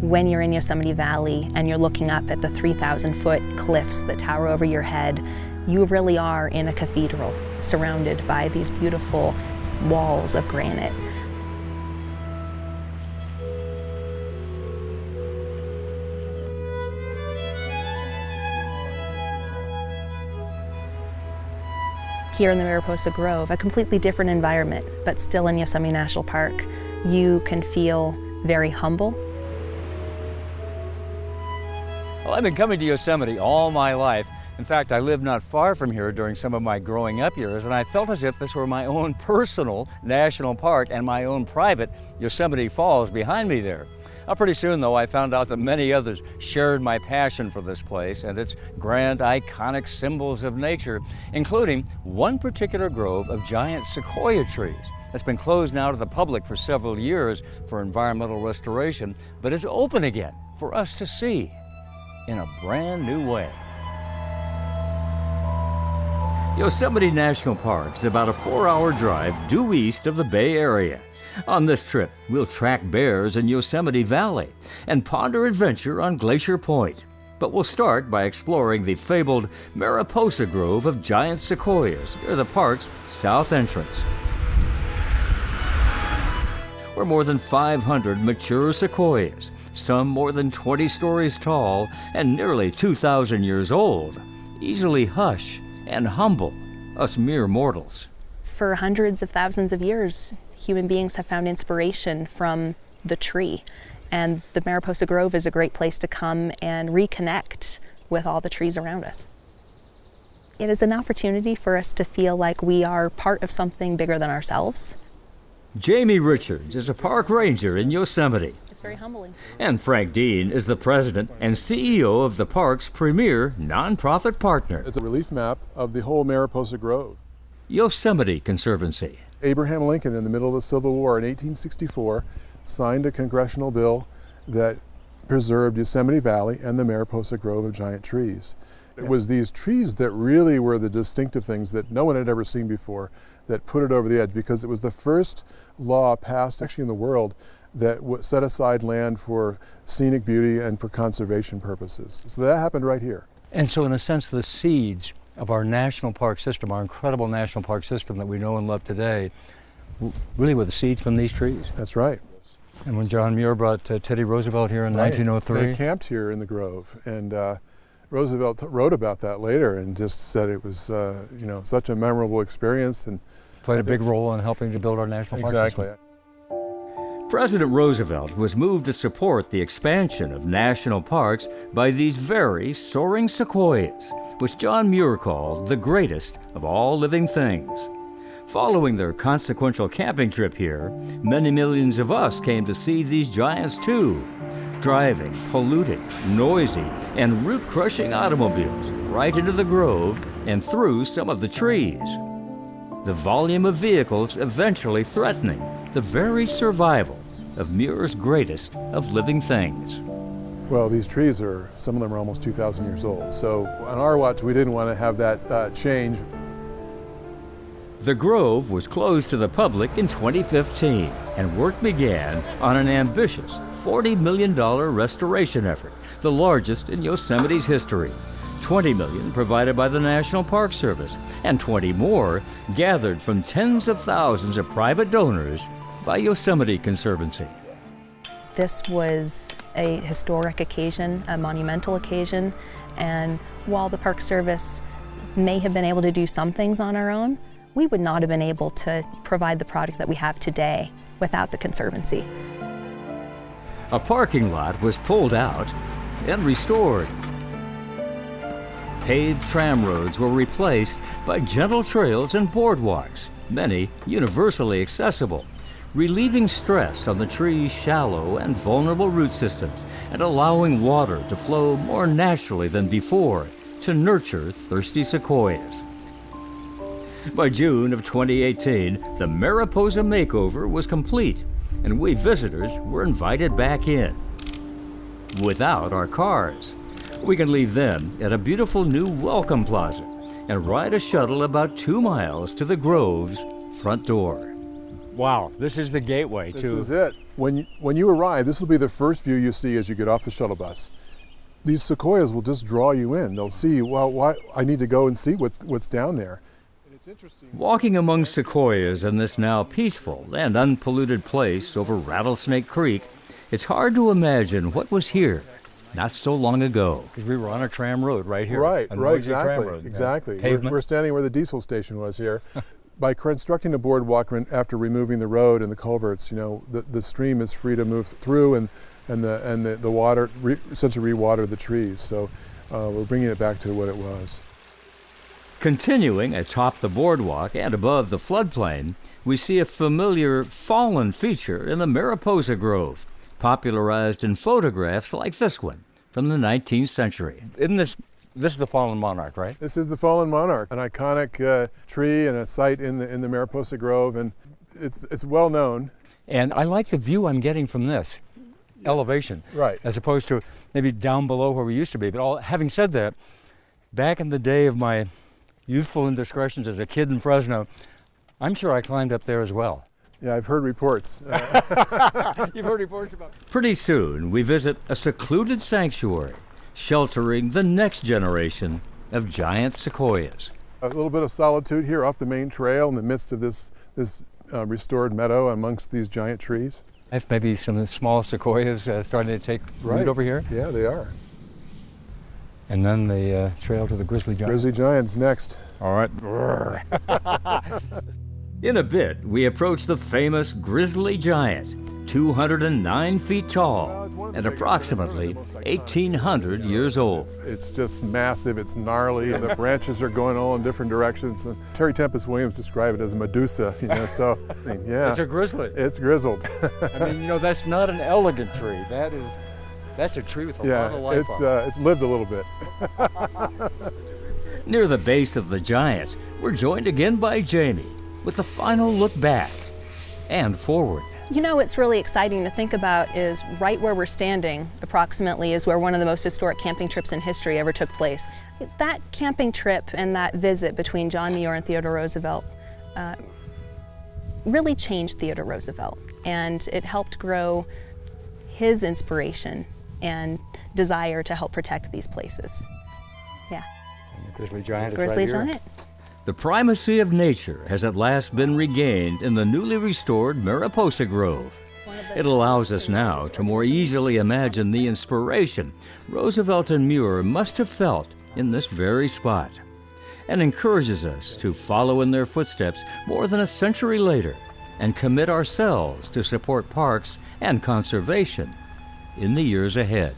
When you're in Yosemite Valley and you're looking up at the 3,000-foot cliffs that tower over your head, you really are in a cathedral surrounded by these beautiful walls of granite. Here in the Mariposa Grove, a completely different environment, but still in Yosemite National Park, you can feel very humble. Well, I've been coming to Yosemite all my life. In fact, I lived not far from here during some of my growing up years, and I felt as if this were my own personal national park and my own private Yosemite Falls behind me there. Pretty soon, though, I found out that many others shared my passion for this place and its grand, iconic symbols of nature, including one particular grove of giant sequoia trees that's been closed now to the public for several years for environmental restoration, but is open again for us to see in a brand new way. Yosemite National Park is about a 4-hour drive due east of the Bay Area. On this trip, we'll track bears in Yosemite Valley and ponder adventure on Glacier Point. But we'll start by exploring the fabled Mariposa Grove of giant sequoias near the park's south entrance. Where more than 500 mature sequoias, some more than 20 stories tall and nearly 2,000 years old, easily hush and humble us mere mortals. For hundreds of thousands of years, human beings have found inspiration from the tree, and the Mariposa Grove is a great place to come and reconnect with all the trees around us. It is an opportunity for us to feel like we are part of something bigger than ourselves. Jamie Richards is a park ranger in Yosemite. It's very humbling. And Frank Dean is the president and CEO of the park's premier nonprofit partner. It's a relief map of the whole Mariposa Grove. Yosemite Conservancy. Abraham Lincoln, in the middle of the Civil War in 1864, signed a congressional bill that preserved Yosemite Valley and the Mariposa Grove of giant trees. It was these trees that really were the distinctive things that no one had ever seen before that put it over the edge, because it was the first law passed actually in the world that set aside land for scenic beauty and for conservation purposes. So that happened right here. And so in a sense, the seeds of our national park system, our incredible national park system that we know and love today, really were the seeds from these trees. That's right. And when John Muir brought Teddy Roosevelt here in 1903. They camped here in the Grove, and Roosevelt wrote about that later and just said it was such a memorable experience, and played a big role in helping to build our national park system. Exactly. President Roosevelt was moved to support the expansion of national parks by these very soaring sequoias, which John Muir called the greatest of all living things. Following their consequential camping trip here, many millions of us came to see these giants too, driving polluting, noisy, and root-crushing automobiles right into the grove and through some of the trees. The volume of vehicles eventually threatening the very survival of Muir's greatest of living things. Well, these trees some of them are almost 2,000 years old. So on our watch, we didn't want to have that change. The Grove was closed to the public in 2015, and work began on an ambitious $40 million restoration effort, the largest in Yosemite's history. $20 million provided by the National Park Service, and 20 more gathered from tens of thousands of private donors by Yosemite Conservancy. This was a historic occasion, a monumental occasion, and while the Park Service may have been able to do some things on our own, we would not have been able to provide the product that we have today without the Conservancy. A parking lot was pulled out and restored. Paved tram roads were replaced by gentle trails and boardwalks, many universally accessible, relieving stress on the tree's shallow and vulnerable root systems and allowing water to flow more naturally than before to nurture thirsty sequoias. By June of 2018, the Mariposa makeover was complete, and we visitors were invited back in. Without our cars, we can leave them at a beautiful new welcome plaza and ride a shuttle about 2 miles to the Grove's front door. Wow, this is the gateway This is it. When you arrive, this will be the first view you see as you get off the shuttle bus. These sequoias will just draw you in. They'll see, well, why I need to go and see what's down there. Walking among sequoias in this now peaceful and unpolluted place over Rattlesnake Creek, it's hard to imagine what was here not so long ago. Because we were on a tram road right here. Right, Tram road. exactly. Pavement. We're standing where the diesel station was here. By constructing a boardwalk after removing the road and the culverts, the stream is free to move through, and the water essentially rewater the trees. So we're bringing it back to what it was. Continuing atop the boardwalk and above the floodplain, we see a familiar fallen feature in the Mariposa Grove, popularized in photographs like this one from the 19th century. Isn't this is the fallen monarch, right? This is the fallen monarch, an iconic tree and a site in the Mariposa Grove, and it's well known. And I like the view I'm getting from this elevation, right, as opposed to maybe down below where we used to be. But having said that, back in the day of my youthful indiscretions as a kid in Fresno, I'm sure I climbed up there as well. Yeah, I've heard reports. You've heard reports about it. Pretty soon, we visit a secluded sanctuary, sheltering the next generation of giant sequoias. A little bit of solitude here off the main trail in the midst of this restored meadow amongst these giant trees. If maybe some small sequoias starting to take root over here. Yeah, they are. And then the trail to the grizzly giant. Grizzly giants next. All right. In a bit, we approach the famous grizzly giant, 209 feet tall and approximately 1,800 years old. It's just massive, it's gnarly, and the branches are going all in different directions. And Terry Tempest Williams described it as Medusa, so yeah. It's a grizzly. It's grizzled. I mean, that's not an elegant tree. That's a tree with a lot of life on it. It's lived a little bit. Near the base of the giant, we're joined again by Jamie with a final look back and forward. What's really exciting to think about is right where we're standing, approximately, is where one of the most historic camping trips in history ever took place. That camping trip and that visit between John Muir and Theodore Roosevelt really changed Theodore Roosevelt, and it helped grow his inspiration and desire to help protect these places. Yeah. And the grizzly giant is Grizzly right here. giant. The primacy of nature has at last been regained in the newly restored Mariposa Grove. It allows us now to more easily imagine the inspiration Roosevelt and Muir must have felt in this very spot, and encourages us to follow in their footsteps more than a century later and commit ourselves to support parks and conservation in the years ahead.